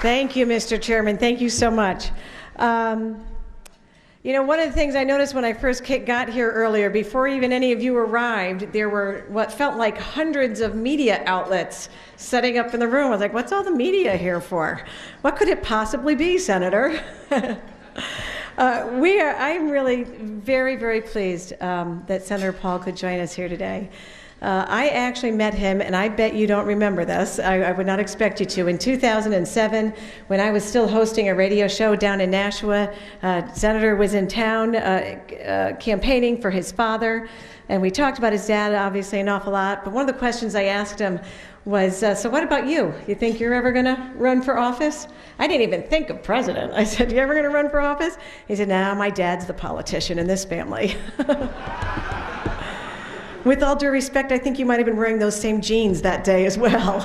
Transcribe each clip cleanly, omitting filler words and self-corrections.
Thank you, Mr. Chairman. Thank you so much. You know, one of the things I noticed when I first got here earlier, before even any of you arrived, there were what felt like hundreds of media outlets setting up in the room. I was like, what's all the media here for? What could it possibly be, Senator? I'm really very, very pleased that Senator Paul could join us here today. I actually met him, and I bet you don't remember this. I would not expect you to. In 2007, when I was still hosting a radio show down in Nashua, Senator was in town campaigning for his father, and we talked about his dad, obviously, an awful lot. But one of the questions I asked him was, so what about you? You think you're ever going to run for office? I didn't even think of president. I said, you ever going to run for office? He said, no, my dad's the politician in this family. With all due respect, I think you might have been wearing those same jeans that day as well.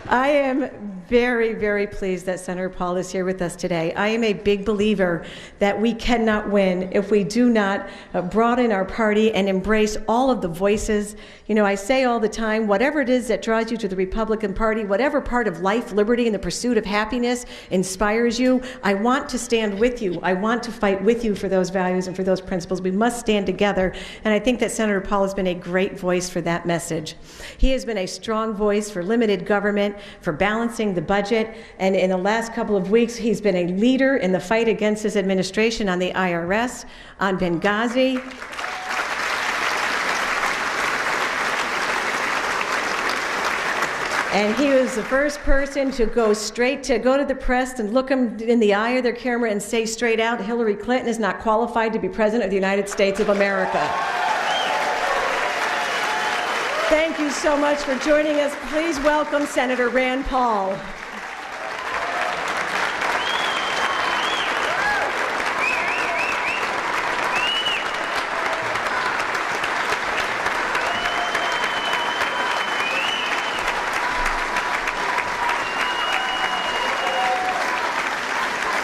I am very, very pleased that Senator Paul is here with us today. I am a big believer that we cannot win if we do not broaden our party and embrace all of the voices. You know, I say all the time, whatever it is that draws you to the Republican Party, whatever part of life, liberty, and the pursuit of happiness inspires you, I want to stand with you. I want to fight with you for those values and for those principles. We must stand together, and I think that Senator Paul has been a great voice for that message. He has been a strong voice for limited government, for balancing the budget, and in the last couple of weeks, he's been a leader in the fight against his administration on the IRS, on Benghazi. And he was the first person to go to the press and look them in the eye of their camera and say straight out, Hillary Clinton is not qualified to be president of the United States of America. Thank you so much for joining us. Please welcome Senator Rand Paul.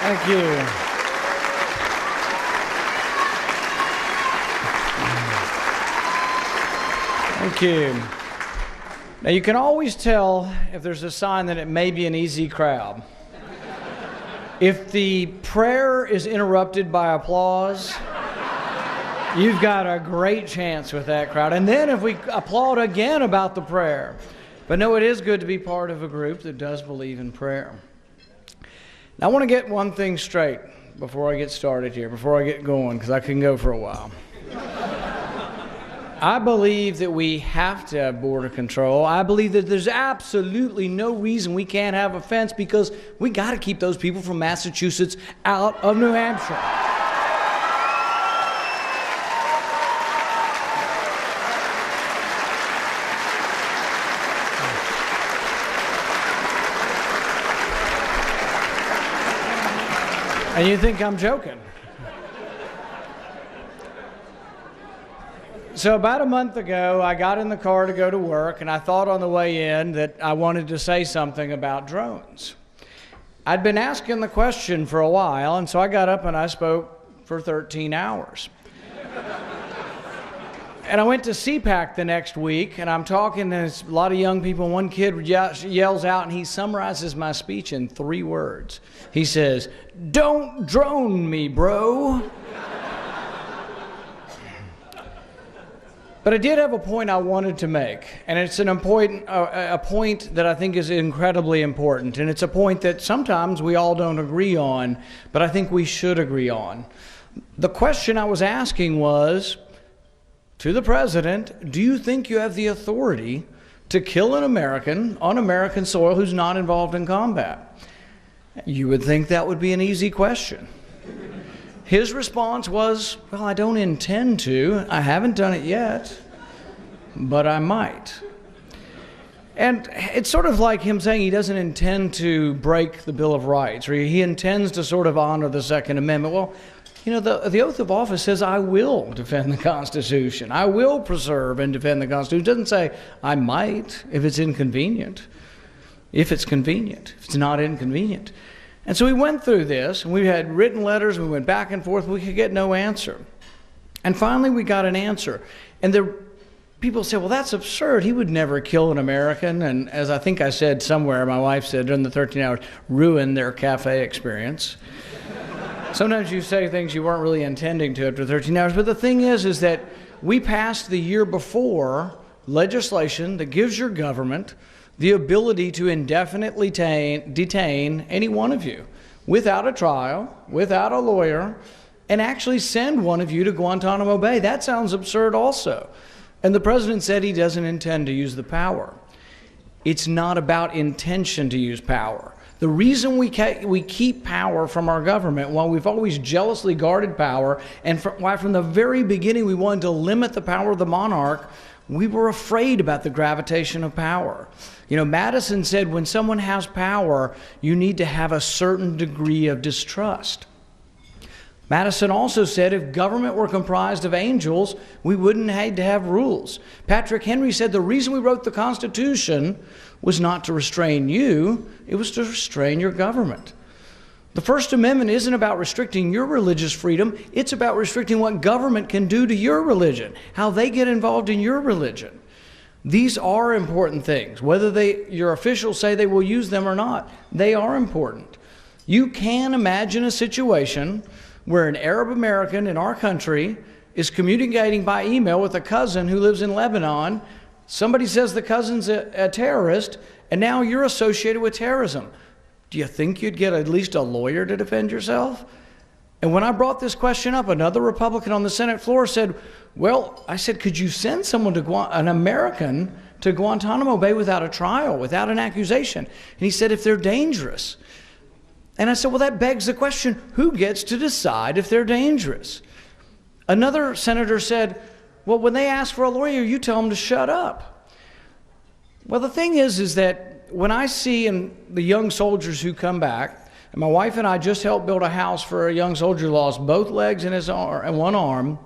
Thank you. Thank you. Now, you can always tell if there's a sign that it may be an easy crowd. If the prayer is interrupted by applause, you've got a great chance with that crowd. And then if we applaud again about the prayer. But no, it is good to be part of a group that does believe in prayer. Now, I want to get one thing straight before I get started here, before I get going, because I can go for a while. I believe that we have to have border control. I believe that there's absolutely no reason we can't have a fence, because we got to keep those people from Massachusetts out of New Hampshire. And you think I'm joking. So about a month ago, I got in the car to go to work, and I thought on the way in that I wanted to say something about drones. I'd been asking the question for a while, and so I got up and I spoke for 13 hours. And I went to CPAC the next week, and I'm talking to a lot of young people. One kid yells out, and he summarizes my speech in 3 words. He says, "Don't drone me, bro." But I did have a point I wanted to make, and it's a point that I think is incredibly important, and it's a point that sometimes we all don't agree on, but I think we should agree on. The question I was asking was, to the president, do you think you have the authority to kill an American on American soil who's not involved in combat? You would think that would be an easy question. His response was, well, I don't intend to. I haven't done it yet, but I might. And it's sort of like him saying he doesn't intend to break the Bill of Rights, or he intends to sort of honor the Second Amendment. Well, you know, the oath of office says, I will defend the Constitution. I will preserve and defend the Constitution. It doesn't say, I might, if it's inconvenient. If it's convenient. If it's not inconvenient. And so we went through this, and we had written letters, and we went back and forth, we could get no answer. And finally we got an answer. And people say, well, that's absurd. He would never kill an American. And as I think I said somewhere, my wife said during the 13 hours, ruin their cafe experience. Sometimes you say things you weren't really intending to after 13 hours. But the thing is that we passed the year before legislation that gives your government the ability to indefinitely detain any one of you without a trial, without a lawyer, and actually send one of you to Guantanamo Bay. That sounds absurd also. And the president said he doesn't intend to use the power. It's not about intention to use power. The reason we keep power from our government, while we've always jealously guarded power, and why from the very beginning we wanted to limit the power of the monarch, we were afraid about the gravitation of power. You know, Madison said when someone has power, you need to have a certain degree of distrust. Madison also said if government were comprised of angels, we wouldn't need to have rules. Patrick Henry said the reason we wrote the Constitution was not to restrain you, it was to restrain your government. The First Amendment isn't about restricting your religious freedom, it's about restricting what government can do to your religion, how they get involved in your religion. These are important things. Whether your officials say they will use them or not, they are important. You can imagine a situation where an Arab American in our country is communicating by email with a cousin who lives in Lebanon. Somebody says the cousin's a terrorist, and now you're associated with terrorism. Do you think you'd get at least a lawyer to defend yourself? And when I brought this question up, another Republican on the Senate floor said, well, I said, could you send someone an American to Guantanamo Bay without a trial, without an accusation? And he said, if they're dangerous. And I said, well, that begs the question, who gets to decide if they're dangerous? Another senator said, well, when they ask for a lawyer, you tell them to shut up. Well, the thing is that when I see the young soldiers who come back, and my wife and I just helped build a house for a young soldier who lost both legs and one arm.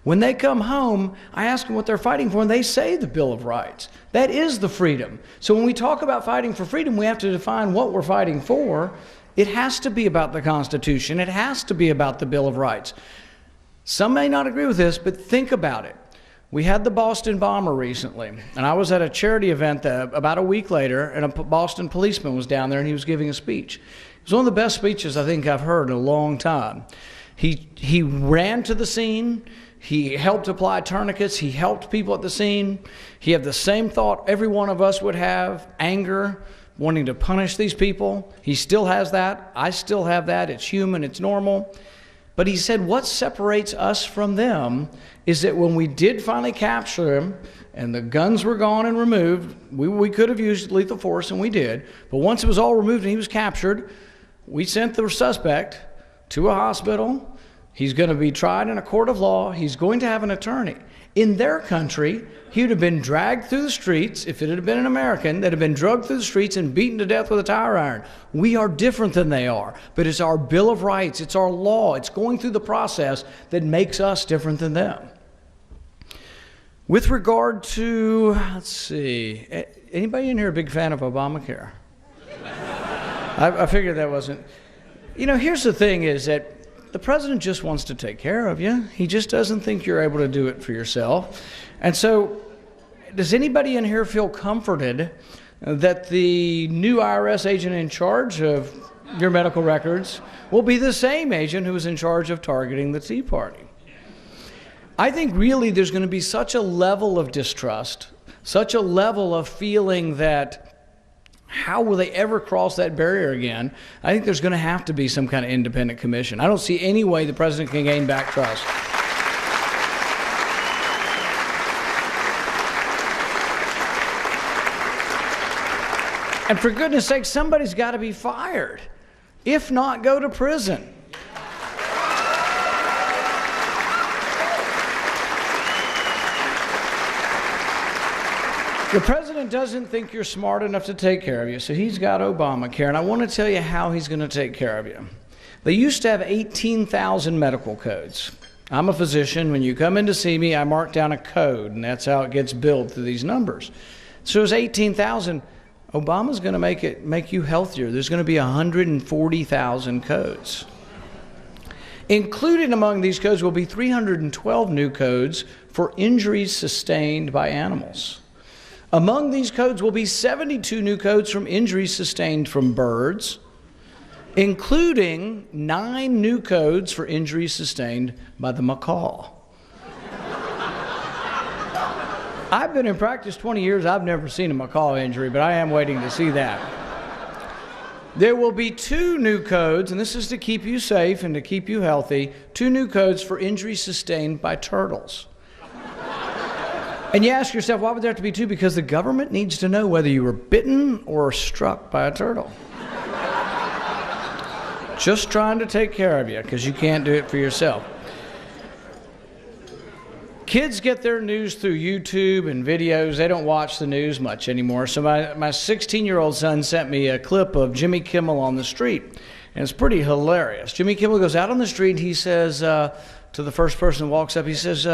When they come home, I ask them what they're fighting for, and they say the Bill of Rights. That is the freedom. So when we talk about fighting for freedom, we have to define what we're fighting for. It has to be about the Constitution. It has to be about the Bill of Rights. Some may not agree with this, but think about it. We had the Boston bomber recently, and I was at a charity event about a week later, and a Boston policeman was down there, and he was giving a speech. It was one of the best speeches I think I've heard in a long time. He ran to the scene. He helped apply tourniquets. He helped people at the scene. He had the same thought every one of us would have, anger, wanting to punish these people. He still has that. I still have that. It's human. It's normal. But he said what separates us from them is that when we did finally capture him and the guns were gone and removed, we could have used lethal force, and we did. But once it was all removed and he was captured, we sent the suspect to a hospital. He's going to be tried in a court of law. He's going to have an attorney. In their country, he would have been dragged through the streets, if it had been an American, that had been drugged through the streets and beaten to death with a tire iron. We are different than they are, but it's our Bill of Rights, it's our law, it's going through the process that makes us different than them. With regard to, let's see, anybody in here a big fan of Obamacare? I figured that wasn't. You know, here's the thing is that the president just wants to take care of you. He just doesn't think you're able to do it for yourself. And so, does anybody in here feel comforted that the new IRS agent in charge of your medical records will be the same agent who was in charge of targeting the Tea Party? I think really there's going to be such a level of distrust, such a level of feeling that how will they ever cross that barrier again? I think there's going to have to be some kind of independent commission. I don't see any way the president can gain back trust. And for goodness sake, somebody's got to be fired. If not, go to prison. The president doesn't think you're smart enough to take care of you, so he's got Obamacare, and I want to tell you how he's going to take care of you. They used to have 18,000 medical codes. I'm a physician. When you come in to see me, I mark down a code, and that's how it gets billed through these numbers. So it's 18,000. Obama's going to make you healthier. There's going to be 140,000 codes. Included among these codes will be 312 new codes for injuries sustained by animals. Among these codes will be 72 new codes from injuries sustained from birds, including 9 new codes for injuries sustained by the macaw. I've been in practice 20 years. I've never seen a macaw injury, but I am waiting to see that. There will be 2 new codes, and this is to keep you safe and to keep you healthy, 2 new codes for injuries sustained by turtles. And you ask yourself, why would there have to be 2? Because the government needs to know whether you were bitten or struck by a turtle. Just trying to take care of you, because you can't do it for yourself. Kids get their news through YouTube and videos. They don't watch the news much anymore. So my 16-year-old son sent me a clip of Jimmy Kimmel on the street, and it's pretty hilarious. Jimmy Kimmel goes out on the street, and he says to the first person who walks up, he says,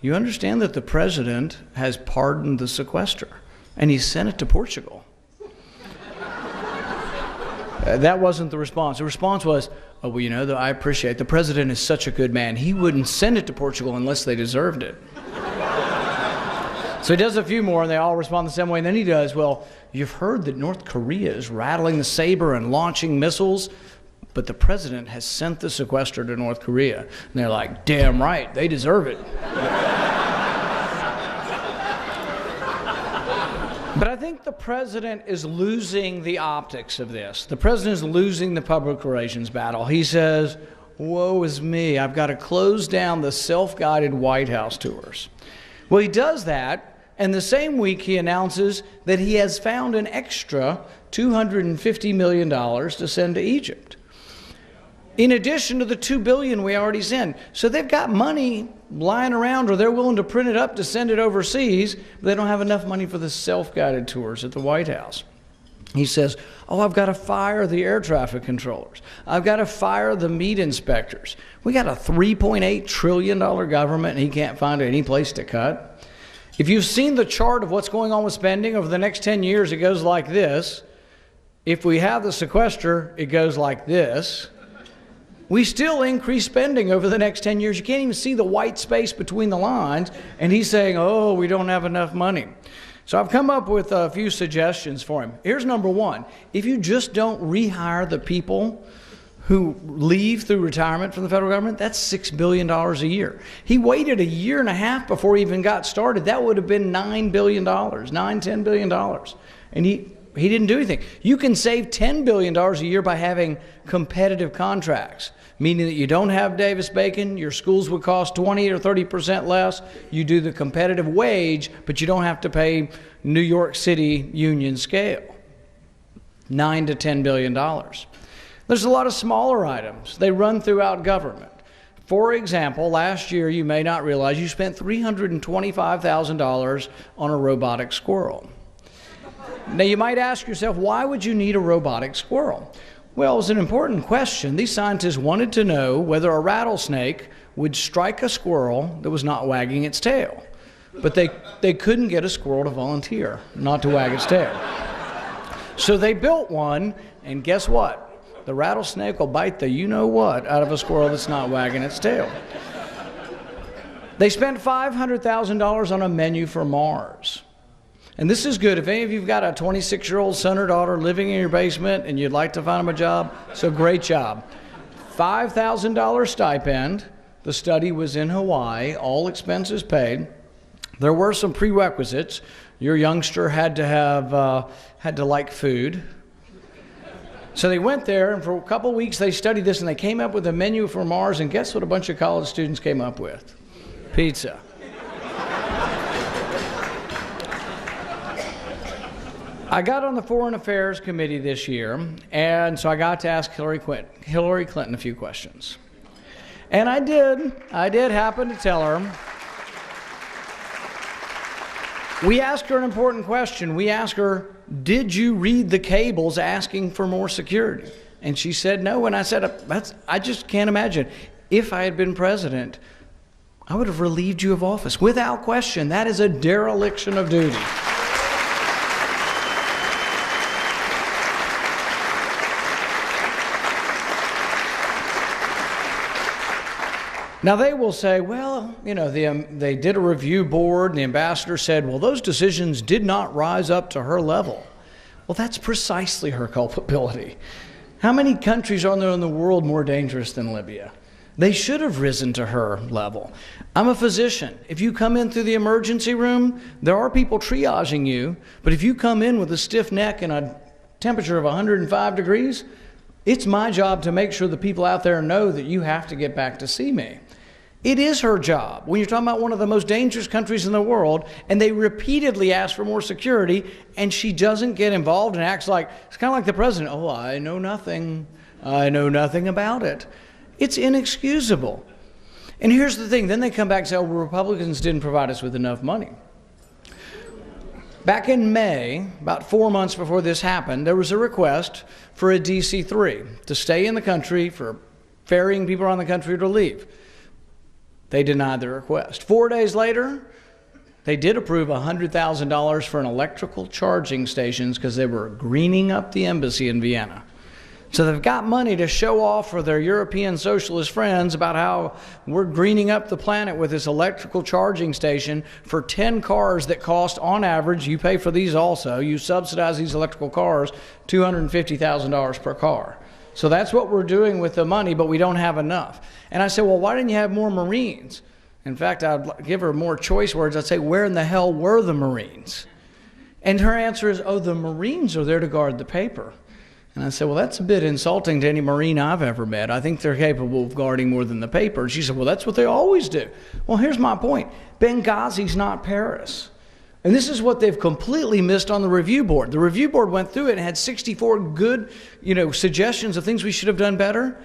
you understand that the president has pardoned the sequester, and he sent it to Portugal. That wasn't the response. The response was, oh, well, you know, I appreciate the president is such a good man. He wouldn't send it to Portugal unless they deserved it. So he does a few more, and they all respond the same way. And then he does, well, you've heard that North Korea is rattling the saber and launching missiles, but the president has sent the sequester to North Korea. And they're like, damn right, they deserve it. But I think the president is losing the optics of this. The president is losing the public relations battle. He says, woe is me, I've got to close down the self-guided White House tours. Well, he does that, and the same week he announces that he has found an extra $250 million to send to Egypt, in addition to the $2 billion we already send. So they've got money lying around, or they're willing to print it up to send it overseas, but they don't have enough money for the self-guided tours at the White House. He says, oh, I've got to fire the air traffic controllers. I've got to fire the meat inspectors. We got a $3.8 trillion government, and he can't find any place to cut. If you've seen the chart of what's going on with spending over the next 10 years, it goes like this. If we have the sequester, it goes like this. We still increase spending over the next 10 years. You can't even see the white space between the lines. And he's saying, oh, we don't have enough money. So I've come up with a few suggestions for him. Here's number 1. If you just don't rehire the people who leave through retirement from the federal government, that's $6 billion a year. He waited a year and a half before he even got started. That would have been $9 billion, $10 billion. And he didn't do anything. You can save $10 billion a year by having competitive contracts, meaning that you don't have Davis-Bacon, your schools would cost 20 or 30% less. You do the competitive wage, but you don't have to pay New York City union scale. $9 to $10 billion. There's a lot of smaller items. They run throughout government. For example, last year, you may not realize you spent $325,000 on a robotic squirrel. Now, you might ask yourself, why would you need a robotic squirrel? Well, it was an important question. These scientists wanted to know whether a rattlesnake would strike a squirrel that was not wagging its tail. But they couldn't get a squirrel to volunteer not to wag its tail. So they built one, and guess what? The rattlesnake will bite the you-know-what out of a squirrel that's not wagging its tail. They spent $500,000 on a menu for Mars. And this is good. If any of you have got a 26-year-old son or daughter living in your basement and you'd like to find them a job, so great job. $5,000 stipend. The study was in Hawaii, all expenses paid. There were some prerequisites. Your youngster had to like food. So they went there, and for a couple of weeks they studied this, and they came up with a menu for Mars, and guess what a bunch of college students came up with? Pizza. I got on the Foreign Affairs Committee this year, and so I got to ask Hillary Clinton a few questions. And I did happen to tell her. We asked her an important question. We asked her, did you read the cables asking for more security? And she said no, and I said, I just can't imagine. If I had been president, I would have relieved you of office. Without question, that is a dereliction of duty. Now, they will say, well, they did a review board, and the ambassador said, well, those decisions did not rise up to her level. Well, that's precisely her culpability. How many countries are there in the world more dangerous than Libya? They should have risen to her level. I'm a physician. If you come in through the emergency room, there are people triaging you, but if you come in with a stiff neck and a temperature of 105 degrees, it's my job to make sure the people out there know that you have to get back to see me. It is her job. When you're talking about one of the most dangerous countries in the world, and they repeatedly ask for more security, and she doesn't get involved and acts like, it's kind of like the president, oh, I know nothing. I know nothing about it. It's inexcusable. And here's the thing. Then they come back and say, oh, well, Republicans didn't provide us with enough money. Back in May, about 4 months before this happened, there was a request for a DC-3 to stay in the country, for ferrying people around the country to leave. They denied the request. 4 days later, they did approve $100,000 for an electrical charging stations because they were greening up the embassy in Vienna. So they've got money to show off for their European socialist friends about how we're greening up the planet with this electrical charging station for 10 cars that cost, on average, you pay for these also, you subsidize these electrical cars, $250,000 per car. So that's what we're doing with the money, but we don't have enough. And I said, well, why didn't you have more Marines? In fact, I'd give her more choice words. I'd say, where in the hell were the Marines? And her answer is, oh, the Marines are there to guard the paper. And I said, well, that's a bit insulting to any Marine I've ever met. I think they're capable of guarding more than the paper. And she said, well, that's what they always do. Well, here's my point. Benghazi's not Paris. And this is what they've completely missed on the review board. The review board went through it and had 64 good, suggestions of things we should have done better.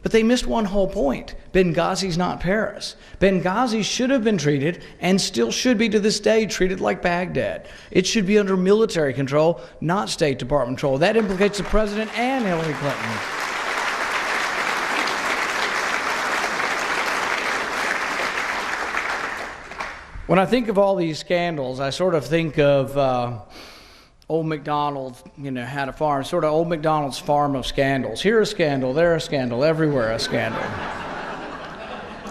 But they missed one whole point. Benghazi's not Paris. Benghazi should have been treated, and still should be to this day, treated like Baghdad. It should be under military control, not State Department control. That implicates the president and Hillary Clinton. When I think of all these scandals, I sort of think of Old MacDonald, had a farm, sort of Old MacDonald's farm of scandals. Here a scandal, there a scandal, everywhere a scandal.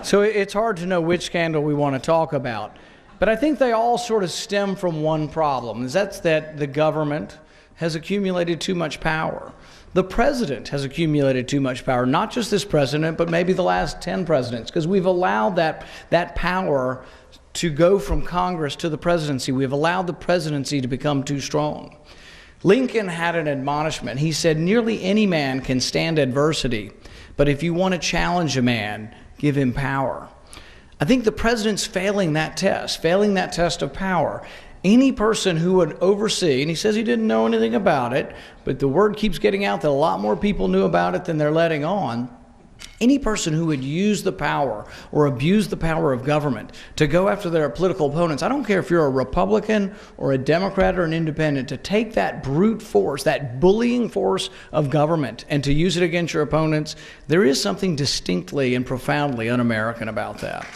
So it's hard to know which scandal we want to talk about. But I think they all sort of stem from one problem, that's that the government has accumulated too much power. The president has accumulated too much power, not just this president, but maybe the last 10 presidents, because we've allowed that power to go from Congress to the presidency. We've allowed the presidency to become too strong. Lincoln had an admonishment. He said, nearly any man can stand adversity, but if you want to challenge a man, give him power. I think the president's failing that test of power. Any person who would oversee, and he says he didn't know anything about it, but the word keeps getting out that a lot more people knew about it than they're letting on. Any person who would use the power or abuse the power of government to go after their political opponents, I don't care if you're a Republican or a Democrat or an independent, to take that brute force, that bullying force of government, and to use it against your opponents, there is something distinctly and profoundly un-American about that.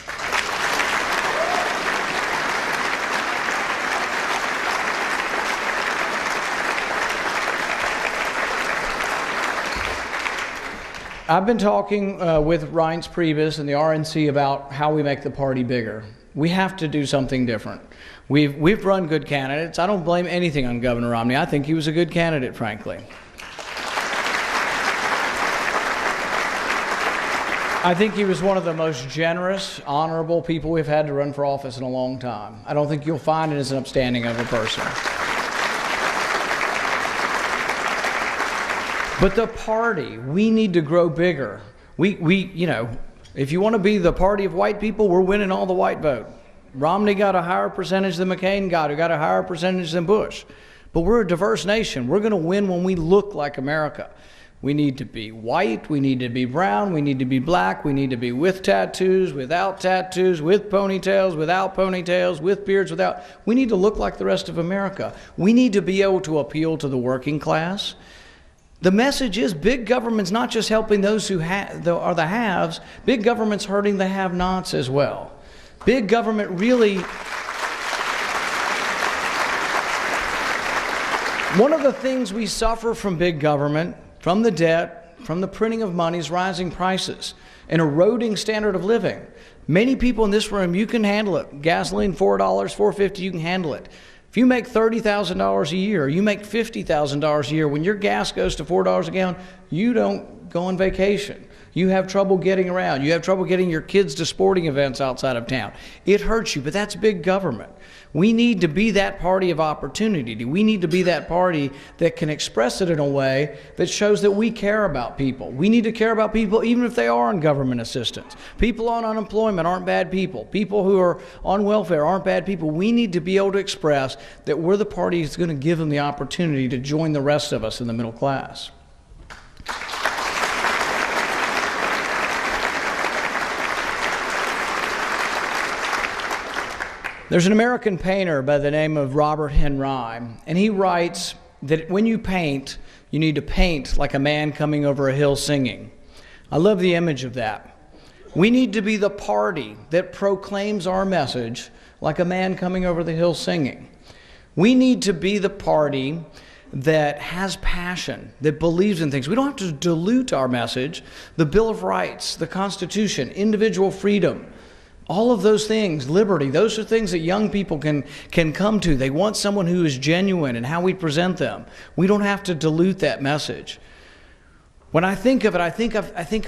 I've been talking with Reince Priebus and the RNC about how we make the party bigger. We have to do something different. We've run good candidates. I don't blame anything on Governor Romney. I think he was a good candidate, frankly. I think he was one of the most generous, honorable people we've had to run for office in a long time. I don't think you'll find it as an upstanding of a person. But the party, we need to grow bigger. If you want to be the party of white people, we're winning all the white vote. Romney got a higher percentage than McCain got, who got a higher percentage than Bush. But we're a diverse nation. We're going to win when we look like America. We need to be white, we need to be brown, we need to be black, we need to be with tattoos, without tattoos, with ponytails, without ponytails, with beards, without. We need to look like the rest of America. We need to be able to appeal to the working class. The message is big government's not just helping those who are the haves, big government's hurting the have-nots as well. Big government really... One of the things we suffer from big government, from the debt, from the printing of monies, rising prices, and eroding standard of living. Many people in this room, you can handle it. Gasoline, $4, $4.50, you can handle it. If you make $30,000 a year, you make $50,000 a year, when your gas goes to $4 a gallon, you don't go on vacation. You have trouble getting around. You have trouble getting your kids to sporting events outside of town. It hurts you, but that's big government. We need to be that party of opportunity. We need to be that party that can express it in a way that shows that we care about people. We need to care about people even if they are on government assistance. People on unemployment aren't bad people. People who are on welfare aren't bad people. We need to be able to express that we're the party that's going to give them the opportunity to join the rest of us in the middle class. There's an American painter by the name of Robert Henry, and he writes that when you paint, you need to paint like a man coming over a hill singing. I love the image of that. We need to be the party that proclaims our message like a man coming over the hill singing. We need to be the party that has passion, that believes in things. We don't have to dilute our message. The Bill of Rights, the Constitution, individual freedom, all of those things, liberty, those are things that young people can come to. They want someone who is genuine in how we present them. We don't have to dilute that message. When I think of it, I think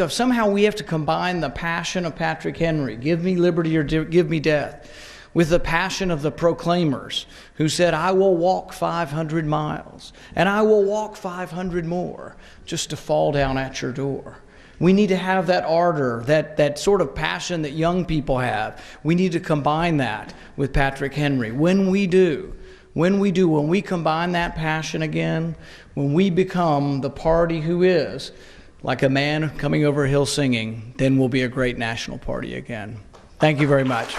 of somehow we have to combine the passion of Patrick Henry, give me liberty or give me death, with the passion of the proclaimers who said, I will walk 500 miles and I will walk 500 more just to fall down at your door. We need to have that ardor, that sort of passion that young people have. We need to combine that with Patrick Henry. When we combine that passion again, when we become the party who is like a man coming over a hill singing, then we'll be a great national party again. Thank you very much.